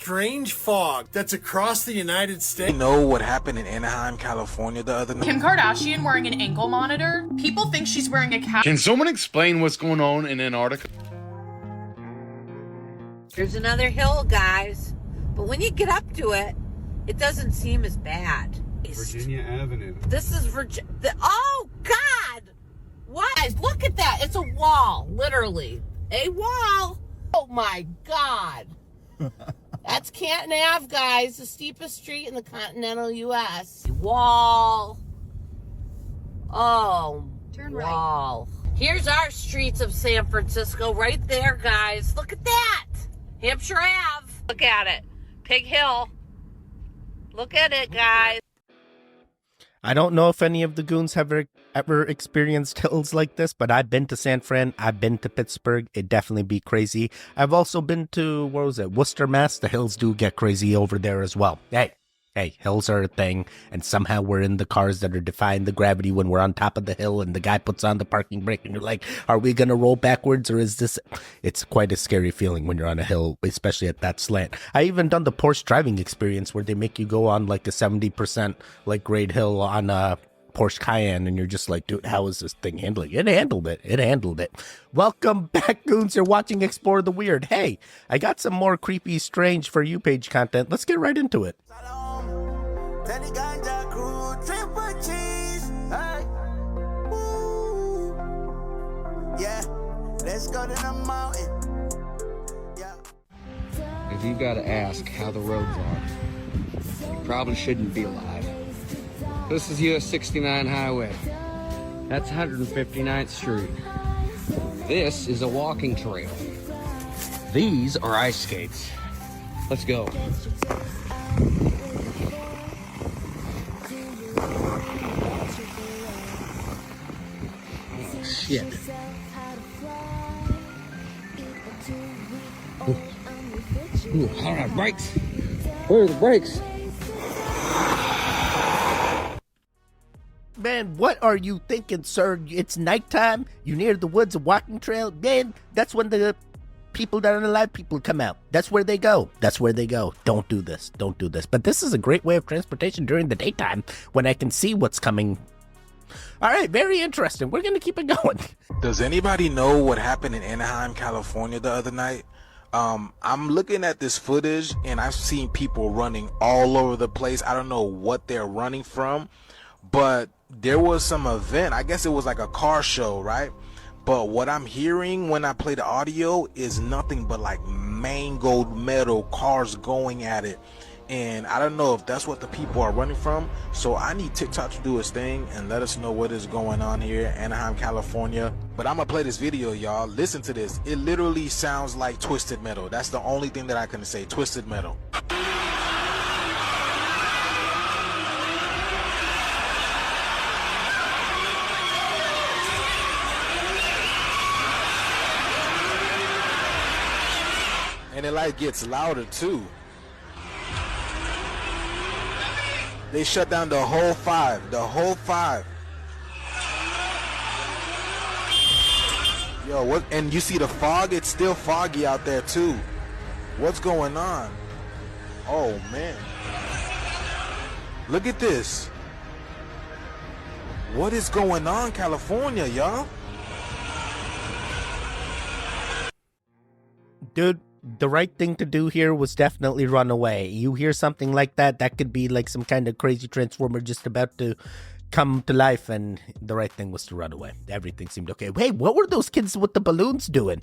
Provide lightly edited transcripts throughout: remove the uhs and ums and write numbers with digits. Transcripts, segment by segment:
Strange fog that's across the United States. You know what happened in Anaheim, California the other night? Kim Kardashian wearing an ankle monitor. People think she's wearing a cap. Can someone explain what's going on in Antarctica? There's another hill, guys. But when you get up to it, it doesn't seem as bad. Virginia Avenue. This is oh, God! What? Guys, look at that. It's a wall, literally. A wall. Oh, my God. That's Canton Ave, guys. The steepest street in the continental U.S. Wall. Oh, turn wall. Right. Here's our streets of San Francisco right there, guys. Look at that. Hampshire Ave. Look at it. Pig Hill. Look at it, guys. I don't know if any of the goons have ever experienced hills like this, but I've been to San Fran. I've been to Pittsburgh. It'd definitely be crazy. I've also been to, where was it, Worcester, Mass. The hills do get crazy over there as well. Hey, hills are a thing, and somehow we're in the cars that are defying the gravity when we're on top of the hill, and the guy puts on the parking brake, and you're like, are we going to roll backwards, or is this... It's quite a scary feeling when you're on a hill, especially at that slant. I even done the Porsche driving experience where they make you go on like a 70% like grade hill on a Porsche Cayenne, and you're just like, dude, how is this thing handling? It handled it. Welcome back, goons. You're watching Explore the Weird. Hey, I got some more creepy, strange For You page content. Let's get right into it. Yeah, let's go to the mountain. Yeah. If you gotta ask how the roads are, you probably shouldn't be alive. This is US 69 highway. That's 159th Street. This is a walking trail. These are ice skates. Let's go. Shit. Ooh, all right, brakes. Where are the brakes? Man, what are you thinking, sir? It's nighttime. You near the woods, a walking trail. Man, that's when the people that are alive people come out. That's where they go. Don't do this. But this is a great way of transportation during the daytime when I can see what's coming. All right, very interesting. We're going to keep it going. Does anybody know what happened in Anaheim, California the other night? I'm looking at this footage and I've seen people running all over the place. I don't know what they're running from, but there was some event. I guess it was like a car show, right? But what I'm hearing when I play the audio is nothing but like mangled metal, cars going at it. And I don't know if that's what the people are running from. So I need TikTok to do its thing and let us know what is going on here in Anaheim, California. But I'm gonna play this video, y'all. Listen to this. It literally sounds like twisted metal. That's the only thing that I can say. Twisted metal. And it like gets louder too. They shut down the whole five. Yo, what? And you see the fog? It's still foggy out there too. What's going on? Oh man. Look at this. What is going on, California, y'all? Dude, the right thing to do here was definitely run away. You hear something like that, that could be like some kind of crazy transformer just about to come to life, and the right thing was to run away. Everything seemed okay. Hey, what were those kids with the balloons doing?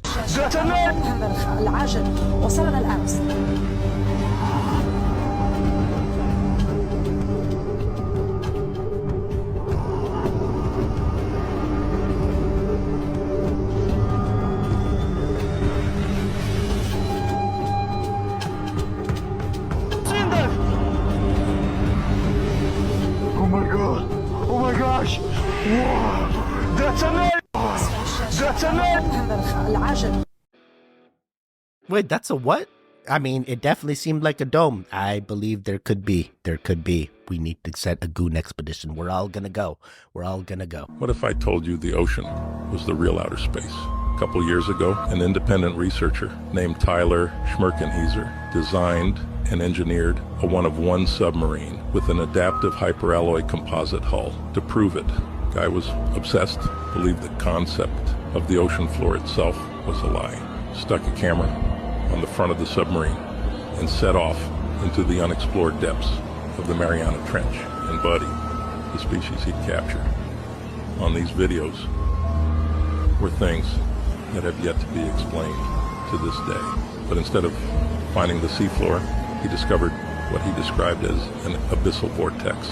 Oh my gosh! Whoa! That's a Wait, that's a what? I mean, it definitely seemed like a dome. I believe there could be. We need to set a goon expedition. We're all gonna go. What if I told you the ocean was the real outer space? A couple years ago, an independent researcher named Tyler Schmerkenhieser designed and engineered a one-of-one submarine with an adaptive hyperalloy composite hull to prove it. Guy was obsessed, believed the concept of the ocean floor itself was a lie. Stuck a camera on the front of the submarine and set off into the unexplored depths of the Mariana Trench. And Buddy, the species he'd captured on these videos, were things that have yet to be explained to this day. But instead of finding the seafloor, he discovered what he described as an abyssal vortex,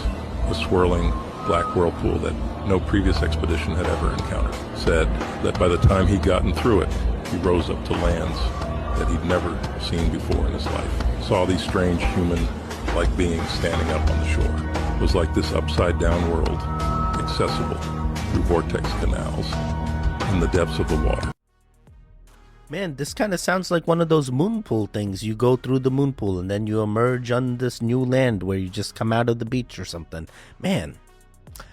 a swirling black whirlpool that no previous expedition had ever encountered. Said that by the time he'd gotten through it, he rose up to lands that he'd never seen before in his life. Saw these strange human-like beings standing up on the shore. It was like this upside-down world, accessible through vortex canals in the depths of the water. Man, this kind of sounds like one of those moon pool things. You go through the moon pool and then you emerge on this new land where you just come out of the beach or something. Man,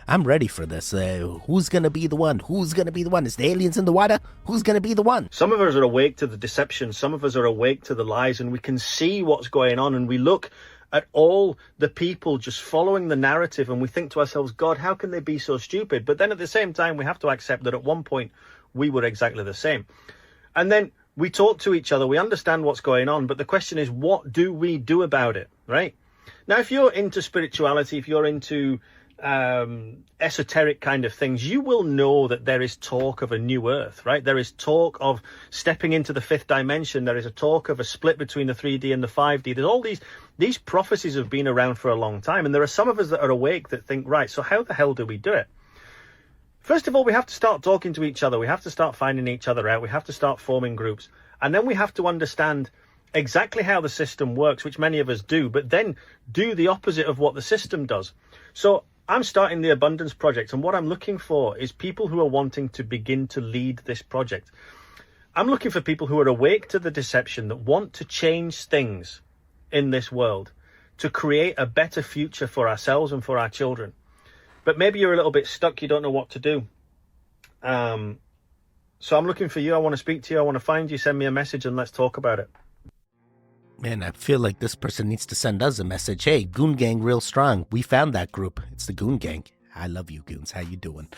I'm ready for this. Who's going to be the one? Who's going to be the one? Is the aliens in the water? Who's going to be the one? Some of us are awake to the deception. Some of us are awake to the lies, and we can see what's going on, and we look at all the people just following the narrative, and we think to ourselves, God, how can they be so stupid? But then at the same time, we have to accept that at one point we were exactly the same. And then we talk to each other, we understand what's going on, but the question is, what do we do about it, right? Now, if you're into spirituality, if you're into esoteric kind of things, you will know that there is talk of a new earth, right? There is talk of stepping into the fifth dimension. There is a talk of a split between the 3D and the 5D. There's all these prophecies have been around for a long time, and there are some of us that are awake that think, right, so how the hell do we do it? First of all, we have to start talking to each other. We have to start finding each other out. We have to start forming groups. And then we have to understand exactly how the system works, which many of us do, but then do the opposite of what the system does. So I'm starting the Abundance Project, and what I'm looking for is people who are wanting to begin to lead this project. I'm looking for people who are awake to the deception, that want to change things in this world to create a better future for ourselves and for our children. But maybe you're a little bit stuck, you don't know what to do. So I'm looking for you. I want to speak to you. I want to find you. Send me a message and let's talk about it. Man, I feel like this person needs to send us a message. Hey, Goon Gang real strong. We found that group. It's the Goon Gang. I love you, Goons. How you doing?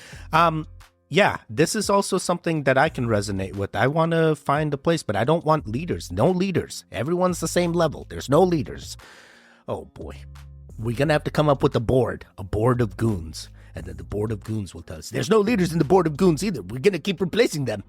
Yeah, this is also something that I can resonate with. I want to find a place, but I don't want leaders. No leaders. Everyone's the same level. There's no leaders. Oh, boy. We're going to have to come up with a board of goons. And then the board of goons will tell us, there's no leaders in the board of goons either. We're going to keep replacing them.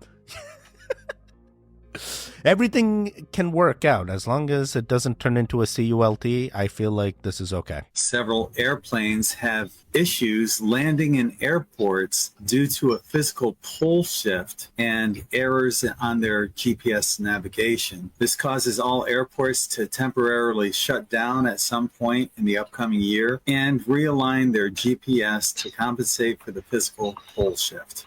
Everything can work out as long as it doesn't turn into a CULT. I feel like this is okay. Several airplanes have issues landing in airports due to a physical pole shift and errors on their GPS navigation. This causes all airports to temporarily shut down at some point in the upcoming year and realign their GPS to compensate for the physical pole shift.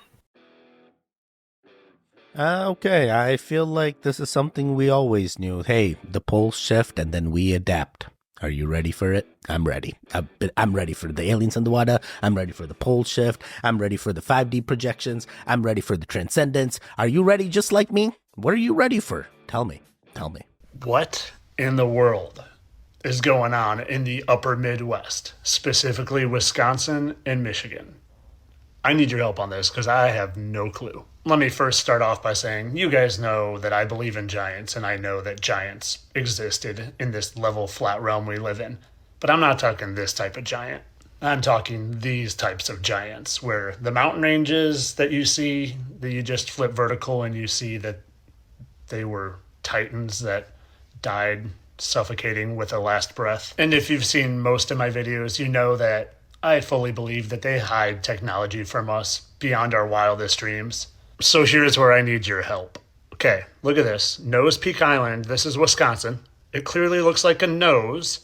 Okay, I feel like this is something we always knew. Hey, the poles shift and then we adapt. Are you ready for it? I'm ready. I'm ready for the aliens in the water. I'm ready for the pole shift. I'm ready for the 5D projections. I'm ready for the transcendence. Are you ready just like me? What are you ready for? Tell me. What in the world is going on in the upper Midwest, specifically Wisconsin and Michigan? I need your help on this because I have no clue. Let me first start off by saying you guys know that I believe in giants, and I know that giants existed in this level flat realm we live in. But I'm not talking this type of giant. I'm talking these types of giants where the mountain ranges that you see, that you just flip vertical and you see that they were titans that died suffocating with their last breath. And if you've seen most of my videos, you know that I fully believe that they hide technology from us beyond our wildest dreams. So here's where I need your help. Okay, look at this. Nose Peak Island. This is Wisconsin. It clearly looks like a nose.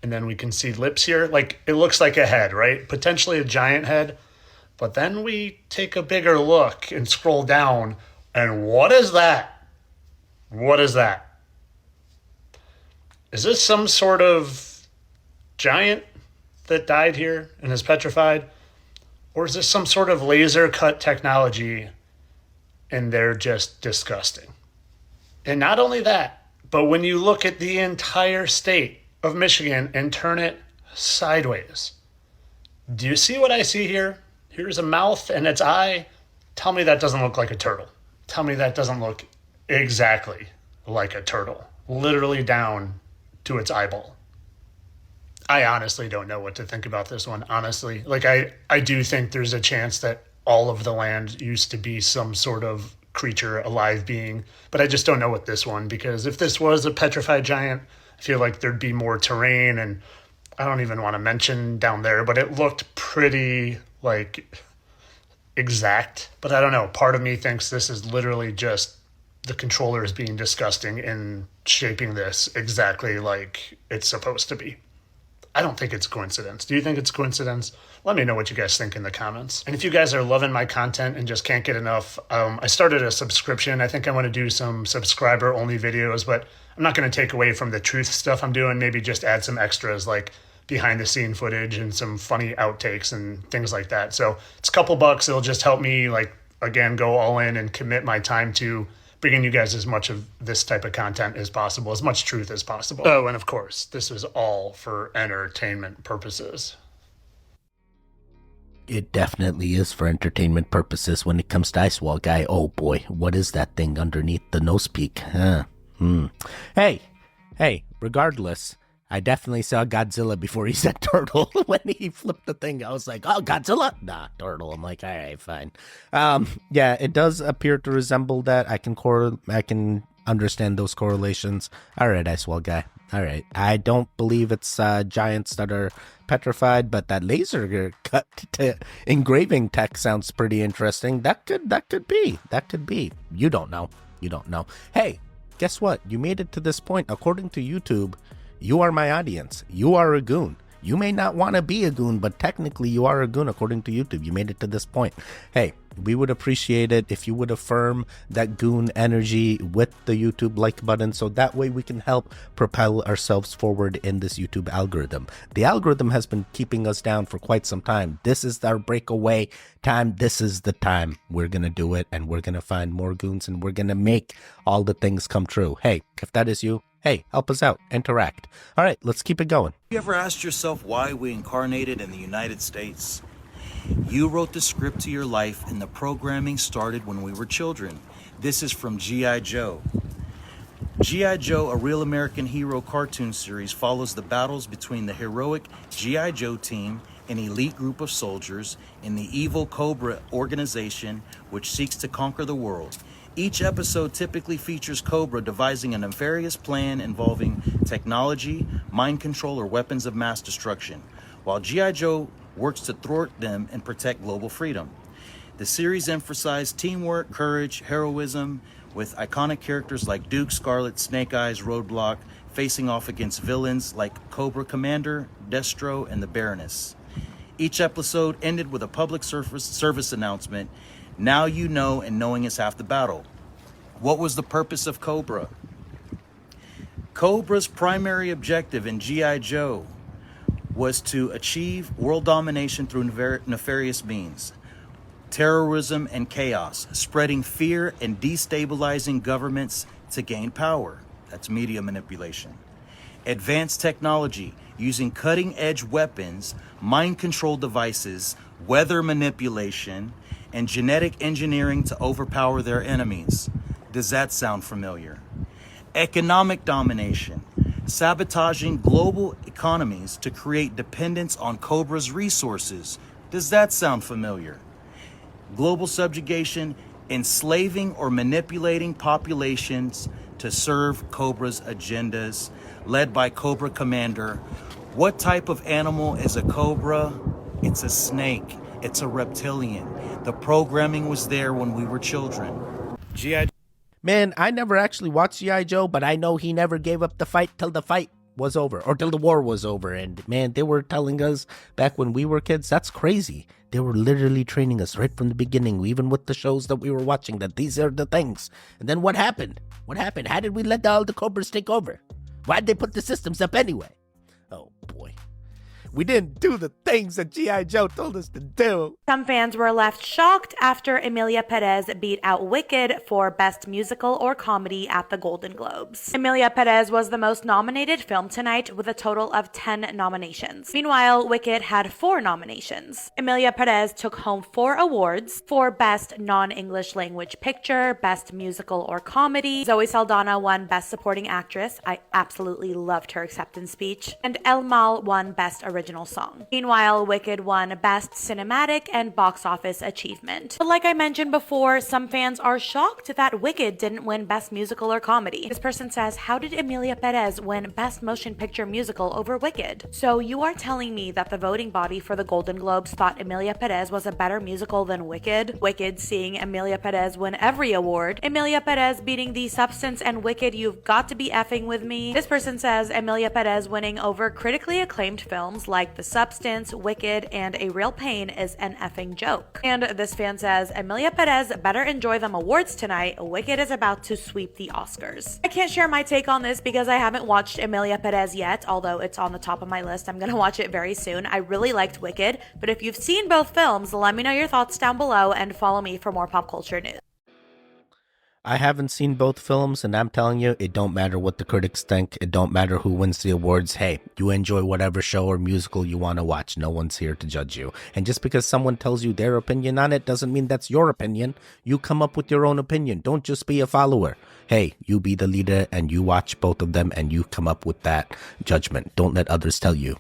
And then we can see lips here. Like, it looks like a head, right? Potentially a giant head. But then we take a bigger look and scroll down. And what is that? What is that? Is this some sort of giant that died here and is petrified? Or is this some sort of laser cut technology and they're just disgusting. And not only that, but when you look at the entire state of Michigan and turn it sideways, do you see what I see here? Here's a mouth and its eye. Tell me that doesn't look like a turtle. Tell me that doesn't look exactly like a turtle, literally down to its eyeball. I honestly don't know what to think about this one, honestly. Like, I do think there's a chance that all of the land used to be some sort of creature, alive being, but I just don't know with this one, because if this was a petrified giant, I feel like there'd be more terrain, and I don't even want to mention down there, but it looked pretty, like, exact. But I don't know, part of me thinks this is literally just the controllers being disgusting and shaping this exactly like it's supposed to be. I don't think it's coincidence. Do you think it's coincidence? Let me know what you guys think in the comments. And if you guys are loving my content and just can't get enough, I started a subscription. I think I want to do some subscriber-only videos, but I'm not going to take away from the truth stuff I'm doing. Maybe just add some extras like behind-the-scene footage and some funny outtakes and things like that. So it's a couple bucks. It'll just help me, like, again, go all in and commit my time to bringing you guys as much of this type of content as possible, as much truth as possible. Oh, and of course, this is all for entertainment purposes. It definitely is for entertainment purposes when it comes to Ice Wall Guy. Oh boy, what is that thing underneath the nose peak? Huh? Hey, regardless, I definitely saw Godzilla before he said turtle. When he flipped the thing, I was like, oh, Godzilla? Nah, turtle. I'm like, all right, fine. Yeah, it does appear to resemble that. I can understand those correlations. All right, Ice Wall Guy. All right. I don't believe it's giants that are petrified, but that laser cut to engraving tech sounds pretty interesting. That could be. You don't know. Hey, guess what? You made it to this point. According to YouTube, you are my audience. You are a goon. You may not want to be a goon, but technically you are a goon according to YouTube. You made it to this point. Hey, we would appreciate it if you would affirm that goon energy with the YouTube like button, so that way we can help propel ourselves forward in this YouTube algorithm. The algorithm has been keeping us down for quite some time. This is our breakaway time. This is the time we're going to do it, and we're going to find more goons, and we're going to make all the things come true. Hey, if that is you, hey, help us out, interact. All right, let's keep it going. You ever asked yourself why we incarnated in the United States? You wrote the script to your life, and the programming started when we were children. This is from G.I. Joe. G.I. Joe, a real American hero cartoon series, follows the battles between the heroic G.I. Joe team, an elite group of soldiers, and the evil Cobra organization, which seeks to conquer the world. Each episode typically features Cobra devising a nefarious plan involving technology, mind control, or weapons of mass destruction, while G.I. Joe works to thwart them and protect global freedom. The series emphasized teamwork, courage, heroism, with iconic characters like Duke, Scarlet, Snake Eyes, Roadblock, facing off against villains like Cobra Commander, Destro, and the Baroness. Each episode ended with a public service announcement. Now you know, and knowing is half the battle. What was the purpose of Cobra? Cobra's primary objective in G.I. Joe was to achieve world domination through nefarious means. Terrorism and chaos, spreading fear and destabilizing governments to gain power. That's media manipulation. Advanced technology, using cutting-edge weapons, mind control devices, weather manipulation, and genetic engineering to overpower their enemies. Does that sound familiar? Economic domination, sabotaging global economies to create dependence on Cobra's resources. Does that sound familiar? Global subjugation, enslaving or manipulating populations to serve Cobra's agendas, led by Cobra Commander. What type of animal is a cobra? It's a snake. It's a reptilian. The programming was there when we were children. G.I. Man, I never actually watched G.I. Joe, but I know he never gave up the fight till the fight was over, or till the war was over. And man, they were telling us back when we were kids, that's crazy. They were literally training us right from the beginning, even with the shows that we were watching, that these are the things. And then what happened? How did we let all the Cobras take over? Why'd they put the systems up anyway? Oh boy. We didn't do the things that G.I. Joe told us to do. Some fans were left shocked after Emilia Pérez beat out Wicked for Best Musical or Comedy at the Golden Globes. Emilia Pérez was the most nominated film tonight with a total of 10 nominations. Meanwhile, Wicked had 4 nominations. Emilia Pérez took home 4 awards for Best Non-English Language Picture, Best Musical or Comedy. Zoe Saldana won Best Supporting Actress. I absolutely loved her acceptance speech. And El Mal won Best Original Song. Meanwhile, Wicked won Best Cinematic and Box Office Achievement. But like I mentioned before, some fans are shocked that Wicked didn't win Best Musical or Comedy. This person says, how did Emilia Pérez win Best Motion Picture Musical over Wicked? So you are telling me that the voting body for the Golden Globes thought Emilia Pérez was a better musical than Wicked? Wicked seeing Emilia Pérez win every award. Emilia Pérez beating The Substance and Wicked, you've got to be effing with me. This person says Emilia Pérez winning over critically acclaimed films like The Substance, Wicked, and A Real Pain is an effing joke. And this fan says Emilia Pérez better enjoy them awards tonight. Wicked is about to sweep the Oscars. I can't share my take on this because I haven't watched Emilia Pérez yet, although it's on the top of my list. I'm gonna watch it very soon. I really liked Wicked, but if you've seen both films, let me know your thoughts down below and follow me for more pop culture news. I haven't seen both films, and I'm telling you, it don't matter what the critics think. It don't matter who wins the awards. Hey, you enjoy whatever show or musical you want to watch. No one's here to judge you. And just because someone tells you their opinion on it doesn't mean that's your opinion. You come up with your own opinion. Don't just be a follower. Hey, you be the leader, and you watch both of them, and you come up with that judgment. Don't let others tell you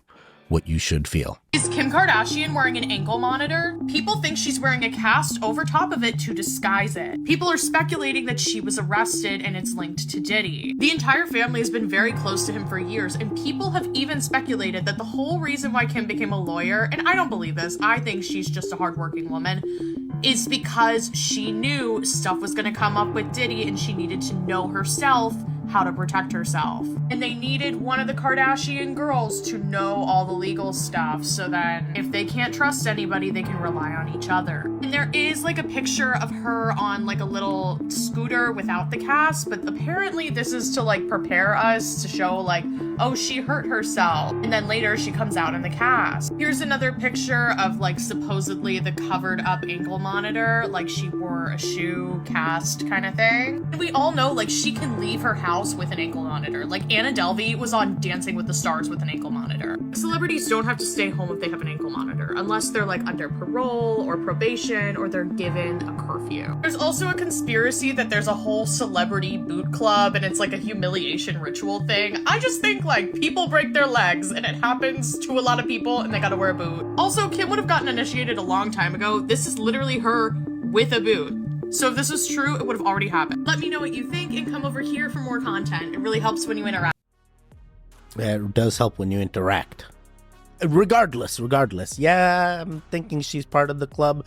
what you should feel. Is Kim Kardashian wearing an ankle monitor? People think she's wearing a cast over top of it to disguise it. People are speculating that she was arrested and it's linked to Diddy. The entire family has been very close to him for years, and people have even speculated that the whole reason why Kim became a lawyer, and I don't believe this, I think she's just a hardworking woman, is because she knew stuff was gonna come up with Diddy and she needed to know herself how to protect herself. And they needed one of the Kardashian girls to know all the legal stuff so that if they can't trust anybody, they can rely on each other. And there is like a picture of her on like a little scooter without the cast, but apparently this is to like prepare us to show like, oh, she hurt herself. And then later she comes out in the cast. Here's another picture of like supposedly the covered up ankle monitor, like she wore a shoe cast kind of thing. And we all know like she can leave her house with an ankle monitor. Like Anna Delvey was on Dancing with the Stars with an ankle monitor. Celebrities don't have to stay home if they have an ankle monitor, unless they're like under parole or probation or they're given a curfew. There's also a conspiracy that there's a whole celebrity boot club and it's like a humiliation ritual thing. I just think like people break their legs and it happens to a lot of people and they gotta wear a boot. Also, Kim would have gotten initiated a long time ago. This is literally her with a boot. So if this was true, it would have already happened. Let me know what you think and come over here for more content. It really helps when you interact. Yeah, it does help when you interact. Regardless. Yeah, I'm thinking she's part of the club.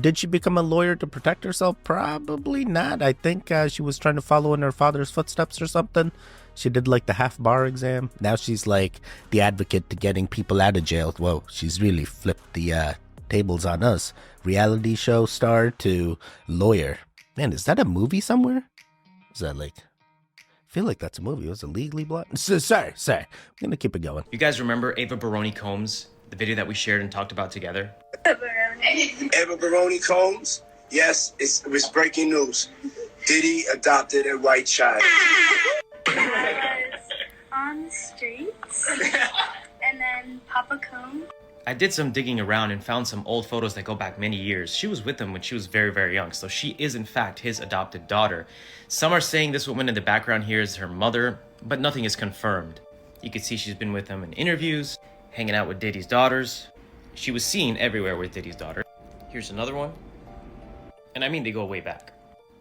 Did she become a lawyer to protect herself? Probably not. I think she was trying to follow in her father's footsteps or something. She did like the half bar exam. Now she's like the advocate to getting people out of jail. Whoa, she's really flipped the tables on us. Reality show star to lawyer. Man, is that a movie somewhere? Is that like... I feel like that's a movie. Was it Legally Blonde? Sorry. I'm gonna keep it going. You guys remember Ava Baroni Combs? The video that we shared and talked about together? Ava Baroni Combs? Yes, it was breaking news. Diddy adopted a white child. I was on the streets, and then Papa Combs. I did some digging around and found some old photos that go back many years. She was with him when she was very, very young, so she is in fact his adopted daughter. Some are saying this woman in the background here is her mother, but nothing is confirmed. You can see she's been with him in interviews, hanging out with Diddy's daughters. She was seen everywhere with Diddy's daughter. Here's another one. And I mean, they go way back.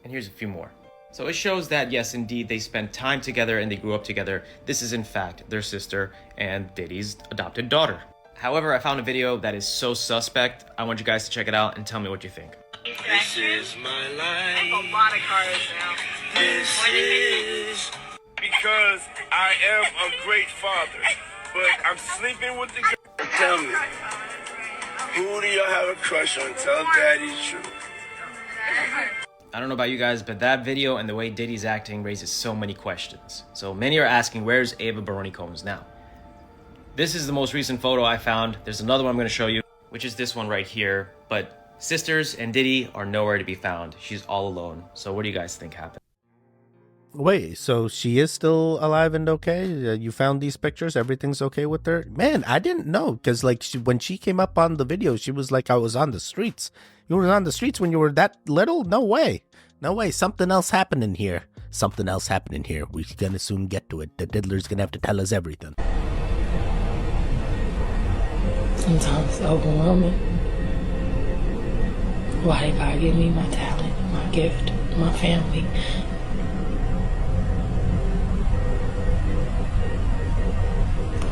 And here's a few more. So it shows that, yes, indeed, they spent time together and they grew up together. This is in fact their sister and Diddy's adopted daughter. However, I found a video that is so suspect. I want you guys to check it out and tell me what you think. This is my life. I have a lot of cars now. This is because I am a great father, but I'm sleeping with the girl. Tell me, who do y'all have a crush on? Tell Daddy the truth. I don't know about you guys, but that video and the way Diddy's acting raises so many questions. So many are asking, where's Ava Baroni Combs now? This is the most recent photo I found. There's another one I'm going to show you, which is this one right here. But sisters and Diddy are nowhere to be found. She's all alone. So what do you guys think happened? Wait, so she is still alive and okay? You found these pictures? Everything's okay with her? Man, I didn't know, because like when she came up on the video, she was like, I was on the streets. You were on the streets when you were that little? No way. No way. Something else happening here. Something else happening here. We're gonna soon get to it. The diddler's gonna have to tell us everything. Sometimes it's overwhelming. Why did God give me my talent, my gift, my family?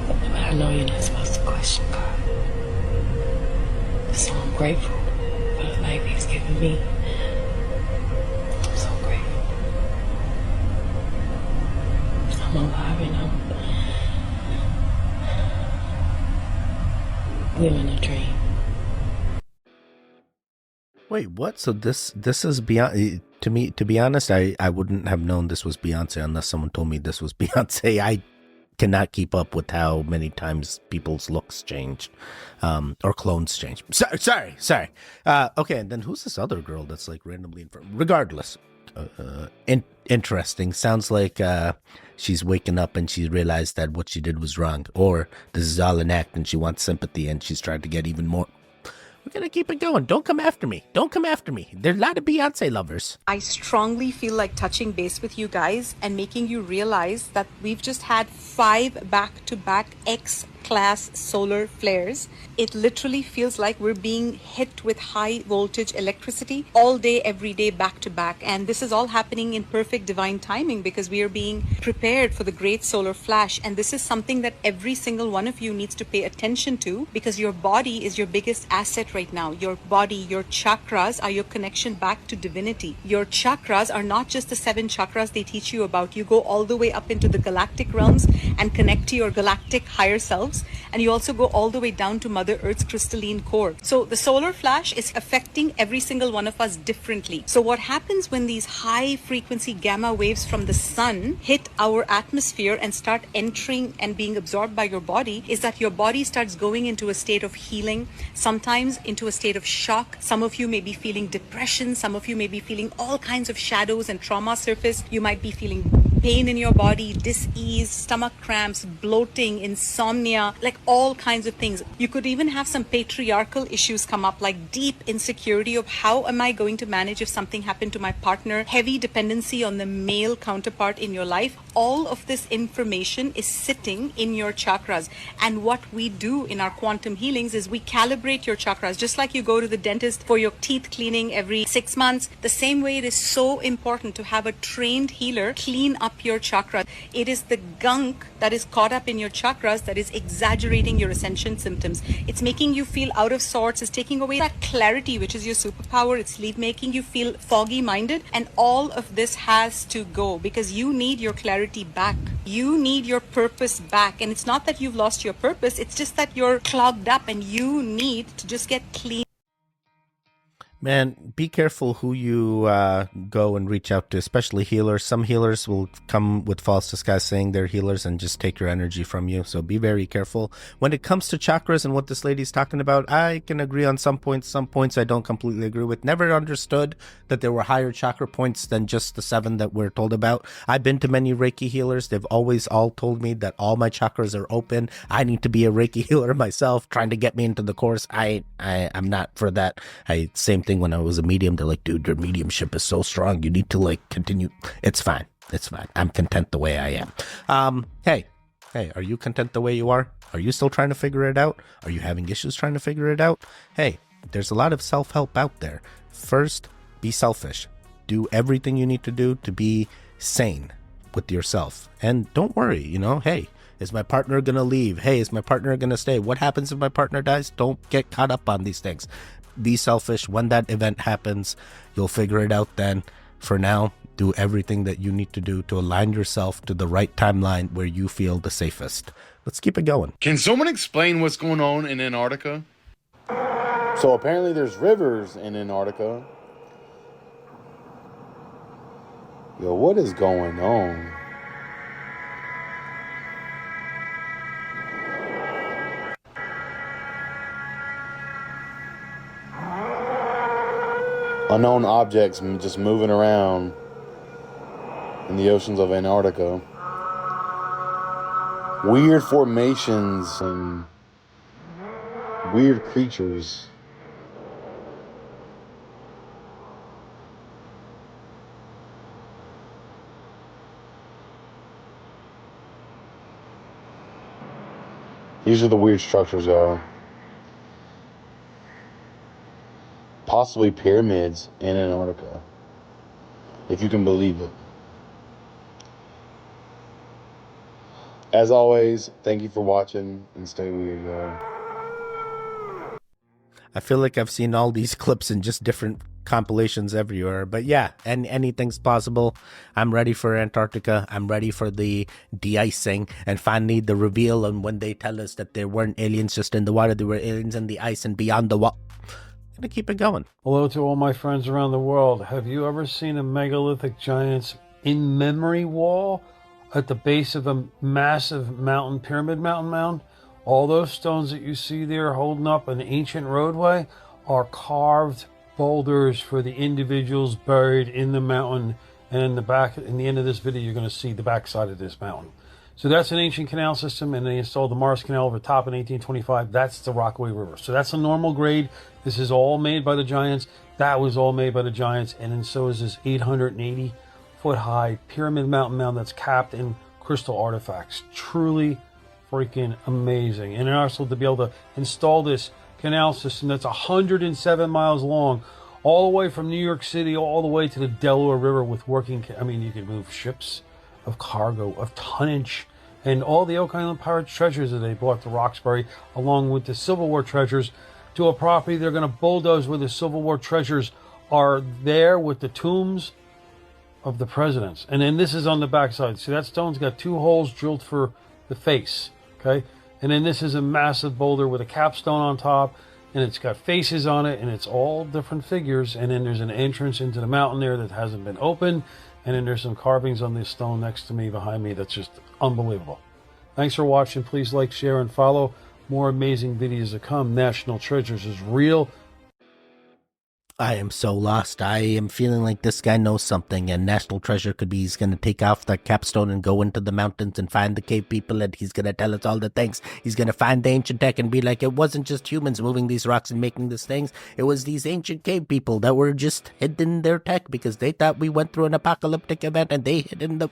But I know you're not supposed to question God. So I'm grateful for the life He's given me. I'm so grateful. I'm alive and I'm living a dream. Wait, what? So this is Beyonce. To me, to be honest, I wouldn't have known this was Beyonce unless someone told me this was Beyonce. I cannot keep up with how many times people's looks change, or clones change. Sorry. Okay, and then who's this other girl that's like randomly regardless? Interesting. Sounds like she's waking up and she realized that what she did was wrong, or this is all an act and she wants sympathy and she's trying to get even more. We're gonna keep it going. Don't come after me. Don't come after me. There's a lot of Beyonce lovers. I strongly feel like touching base with you guys and making you realize that we've just had 5 back-to-back X-class solar flares. It literally feels like we're being hit with high voltage electricity all day, every day, back to back. And this is all happening in perfect divine timing because we are being prepared for the great solar flash. And this is something that every single one of you needs to pay attention to, because your body is your biggest asset right now. Your body, your chakras are your connection back to divinity. Your chakras are not just the 7 chakras they teach you about. You go all the way up into the galactic realms and connect to your galactic higher selves. And you also go all the way down to Mother Earth's crystalline core. So the solar flash is affecting every single one of us differently. So what happens when these high frequency gamma waves from the sun hit our atmosphere and start entering and being absorbed by your body is that your body starts going into a state of healing, sometimes into a state of shock. Some of you may be feeling depression. Some of you may be feeling all kinds of shadows and trauma surface. You might be feeling pain in your body, dis-ease, stomach cramps, bloating, insomnia, like all kinds of things. You could even have some patriarchal issues come up, like deep insecurity of how am I going to manage if something happened to my partner, heavy dependency on the male counterpart in your life. All of this information is sitting in your chakras. And what we do in our quantum healings is we calibrate your chakras, just like you go to the dentist for your teeth cleaning every 6 months. The same way it is so important to have a trained healer clean up your chakra. It is the gunk that is caught up in your chakras that is exaggerating your ascension symptoms. It's making you feel out of sorts. It's taking away that clarity, which is your superpower. It's making you feel foggy minded. And all of this has to go because you need your clarity back. You need your purpose back. And it's not that you've lost your purpose. It's just that you're clogged up and you need to just get clean. Man, be careful who you go and reach out to, especially healers. Some healers will come with false disguise saying they're healers and just take your energy from you. So be very careful. When it comes to chakras and what this lady's talking about, I can agree on some points. Some points I don't completely agree with. Never understood that there were higher chakra points than just the 7 that we're told about. I've been to many Reiki healers. They've always all told me that all my chakras are open. I need to be a Reiki healer myself, trying to get me into the course. I'm not for that. Same thing when I was a medium. They're like, dude, your mediumship is so strong. You need to like continue. It's fine. I'm content the way I am. Hey, are you content the way you are? Are you still trying to figure it out? Are you having issues trying to figure it out? Hey, there's a lot of self-help out there. First, be selfish. Do everything you need to do to be sane with yourself. And don't worry, hey, is my partner going to leave? Hey, is my partner going to stay? What happens if my partner dies? Don't get caught up on these things. Be selfish. When that event happens, you'll figure it out then. For now, do everything that you need to do to align yourself to the right timeline where you feel the safest. Let's keep it going. Can someone explain what's going on in Antarctica? So apparently there's rivers in Antarctica. Yo, what is going on? unknown objects just moving around in the oceans of Antarctica. Weird formations and weird creatures. These are the weird structures, y'all. Possibly pyramids in Antarctica, if you can believe it. As always, thank you for watching and stay weird, y'all. I feel like I've seen all these clips in just different compilations everywhere. But yeah, and anything's possible. I'm ready for Antarctica. I'm ready for the de-icing and finally the reveal on when they tell us that there weren't aliens just in the water. There were aliens in the ice and beyond the wall. Gonna keep it going. Hello to all my friends around the world. Have you ever seen a megalithic giant's in memory wall at the base of a massive mountain, Pyramid Mound? All those stones that you see there holding up an ancient roadway are carved boulders for the individuals buried in the mountain. And in the end of this video, you're going to see the backside of this mountain. So that's an ancient canal system, and they installed the Mars Canal over top in 1825. That's the Rockaway River. So that's a normal grade. This is all made by the giants. That was all made by the giants. And then so is this 880-foot high Pyramid Mound that's capped in crystal artifacts. Truly freaking amazing. And also to be able to install this canal system that's 107 miles long, all the way from New York City all the way to the Delaware River with working, I mean, you can move ships of cargo, of tonnage, and all the Oak Island Pirates treasures that they brought to Roxbury, along with the Civil War treasures, to a property they're going to bulldoze where the Civil War treasures are there with the tombs of the presidents. And then this is on the backside. See, that stone's got 2 holes drilled for the face, okay? And then this is a massive boulder with a capstone on top, and it's got faces on it, and it's all different figures. And then there's an entrance into the mountain there that hasn't been opened. And then there's some carvings on this stone next to me, behind me, that's just unbelievable. Thanks for watching. Please like, share, and follow. More amazing videos to come. National Treasures is real. I am so lost. I am feeling like this guy knows something, and National Treasure could be he's going to take off that capstone and go into the mountains and find the cave people, and he's going to tell us all the things. He's going to find the ancient tech and be like, it wasn't just humans moving these rocks and making these things. It was these ancient cave people that were just hidden their tech because they thought we went through an apocalyptic event and they hid in the...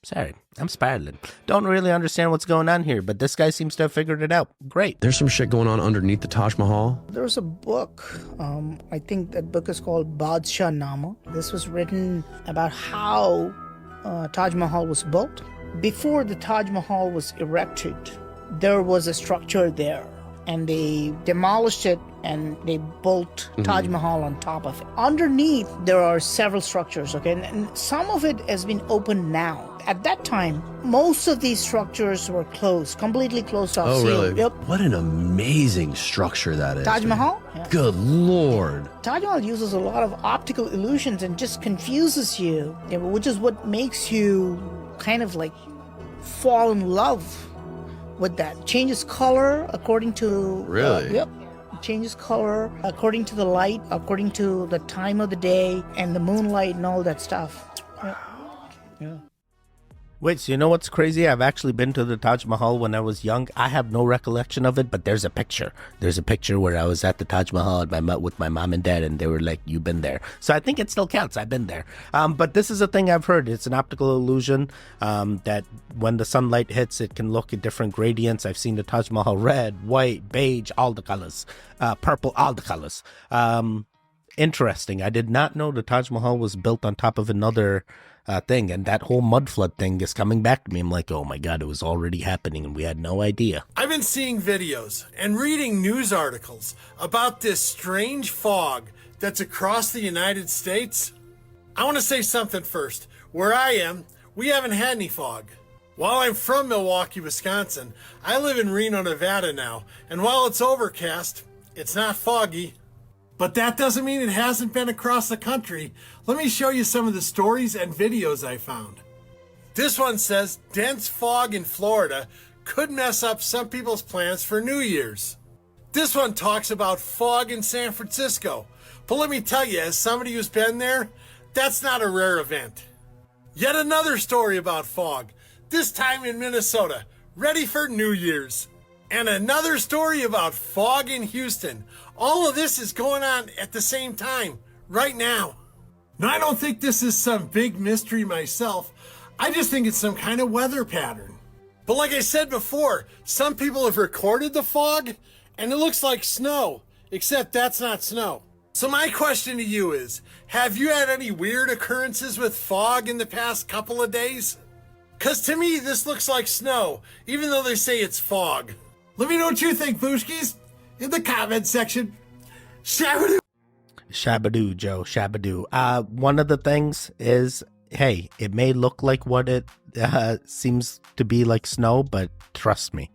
Sorry, I'm spiraling. Don't really understand what's going on here, but this guy seems to have figured it out. Great. There's some shit going on underneath the Taj Mahal. There's a book, I think that book is called Badshah Nama. This was written about how Taj Mahal was built. Before the Taj Mahal was erected, there was a structure there, and they demolished it and they built Taj Mahal on top of it. Underneath, there are several structures, okay? And some of it has been opened now. At that time, most of these structures were closed, completely closed off. Oh, really? Yep. What an amazing structure that is. Taj Mahal? Yeah. Good Lord. Taj Mahal uses a lot of optical illusions and just confuses you, which is what makes you kind of like fall in love with that. Changes color according to... Really? Yep. Changes color according to the light, according to the time of the day, and the moonlight and all that stuff. Yeah. Wait, so you know what's crazy? I've actually been to the Taj Mahal when I was young. I have no recollection of it, but there's a picture. There's a picture where I was at the Taj Mahal and I met with my mom and dad, and they were like, you've been there. So I think it still counts. I've been there. But this is a thing I've heard. It's an optical illusion that when the sunlight hits, it can look at different gradients. I've seen the Taj Mahal red, white, beige, all the colors, purple, all the colors. Interesting. I did not know the Taj Mahal was built on top of another thing, and that whole mud flood thing is coming back to me. I'm like, oh my god, it was already happening and we had no idea. I've been seeing videos and reading news articles about this strange fog that's across the United States. I want to say something first. Where I am, we haven't had any fog. While I'm from Milwaukee, Wisconsin, I live in Reno, Nevada now, and while it's overcast, it's not foggy. But that doesn't mean it hasn't been across the country. Let me show you some of the stories and videos I found. This one says dense fog in Florida could mess up some people's plans for New Year's. This one talks about fog in San Francisco. But let me tell you, as somebody who's been there, that's not a rare event. Yet another story about fog, this time in Minnesota, ready for New Year's. And another story about fog in Houston. All of this is going on at the same time, right now. Now, I don't think this is some big mystery myself. I just think it's some kind of weather pattern. But like I said before, some people have recorded the fog, and it looks like snow, except that's not snow. So my question to you is, have you had any weird occurrences with fog in the past couple of days? Because to me, this looks like snow, even though they say it's fog. Let me know what you think, Booshkies, in the comment section. Shabadoo. Shabadoo, Joe, shabadoo. One of the things is, hey, it may look like what it seems to be like snow, but trust me,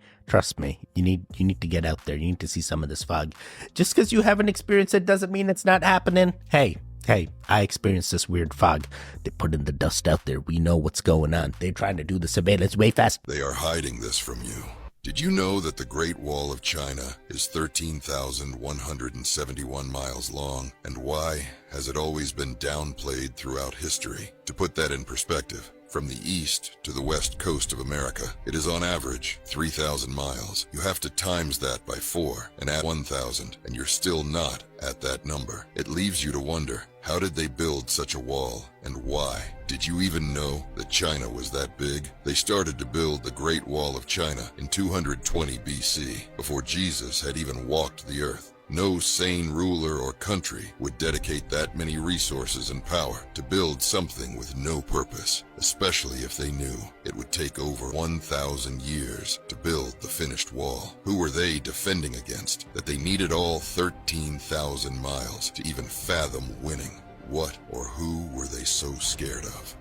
you need to get out there. You need to see some of this fog. Just because you haven't experienced it doesn't mean it's not happening. Hey, I experienced this weird fog. They put in the dust out there. We know what's going on. They're trying to do the surveillance way fast. They are hiding this from you. Did you know that the Great Wall of China is 13,171 miles long? And why has it always been downplayed throughout history? To put that in perspective, from the east to the west coast of America, it is on average 3,000 miles. You have to times that by 4 and add 1,000, and you're still not at that number. It leaves you to wonder, how did they build such a wall, and why? Did you even know that China was that big? They started to build the Great Wall of China in 220 BC, before Jesus had even walked the earth. No sane ruler or country would dedicate that many resources and power to build something with no purpose, especially if they knew it would take over 1,000 years to build the finished wall. Who were they defending against that they needed all 13,000 miles to even fathom winning? What or who were they so scared of?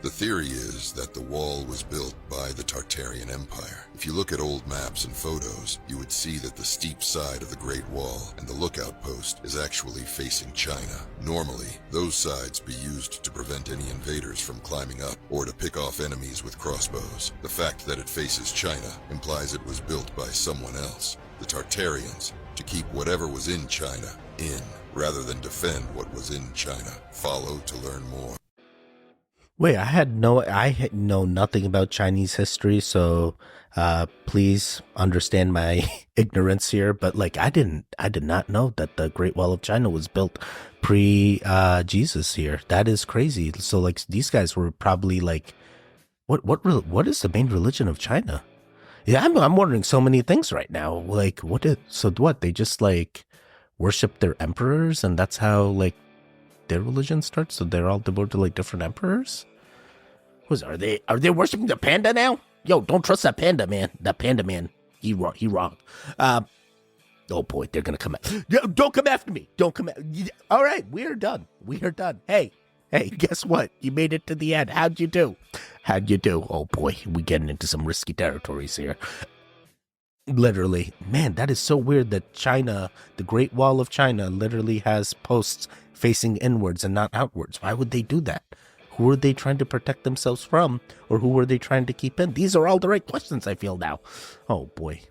The theory is that the wall was built by the Tartarian Empire. If you look at old maps and photos, you would see that the steep side of the Great Wall and the lookout post is actually facing China. Normally, those sides be used to prevent any invaders from climbing up or to pick off enemies with crossbows. The fact that it faces China implies it was built by someone else, the Tartarians, to keep whatever was in China in, rather than defend what was in China. Follow to learn more. Wait, I know nothing about Chinese history, so please understand my ignorance here. But like, I did not know that the Great Wall of China was built pre Jesus here. That is crazy. So like, these guys were probably like, what is the main religion of China? Yeah, I'm wondering so many things right now. Like, they just like worship their emperors, and that's how like their religion starts, so they're all devoted to like different emperors. Are they worshiping the panda now? Yo, don't trust that panda man. That panda man, he wrong. Oh boy, they're gonna come. Don't come after me. Don't come. All right, we are done. Hey, guess what? You made it to the end. How'd you do? Oh boy, we getting into some risky territories here. Literally, man, that is so weird that China, the Great Wall of China, literally has posts facing inwards and not outwards. Why would they do that? Who are they trying to protect themselves from, or who are they trying to keep in? These are all the right questions, I feel now. Oh boy.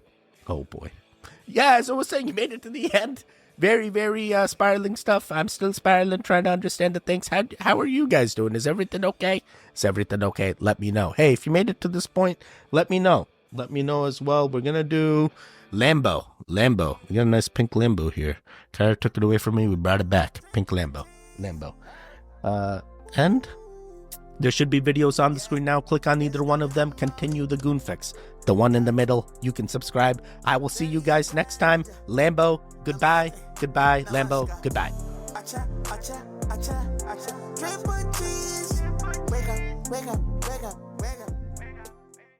Yeah, as I was saying, you made it to the end. Very, very spiraling stuff. I'm still spiraling, trying to understand the things. How are you guys doing? Is everything okay? Let me know. Hey, if you made it to this point, let me know. Let me know as well. We're going to do Lambo. We got a nice pink Lambo here. Tyler took it away from me. We brought it back. Pink Lambo. And there should be videos on the screen now. Click on either one of them. Continue the Goon Fix. The one in the middle. You can subscribe. I will see you guys next time. Lambo, goodbye. Lambo, goodbye. Triple cheese. Wake up.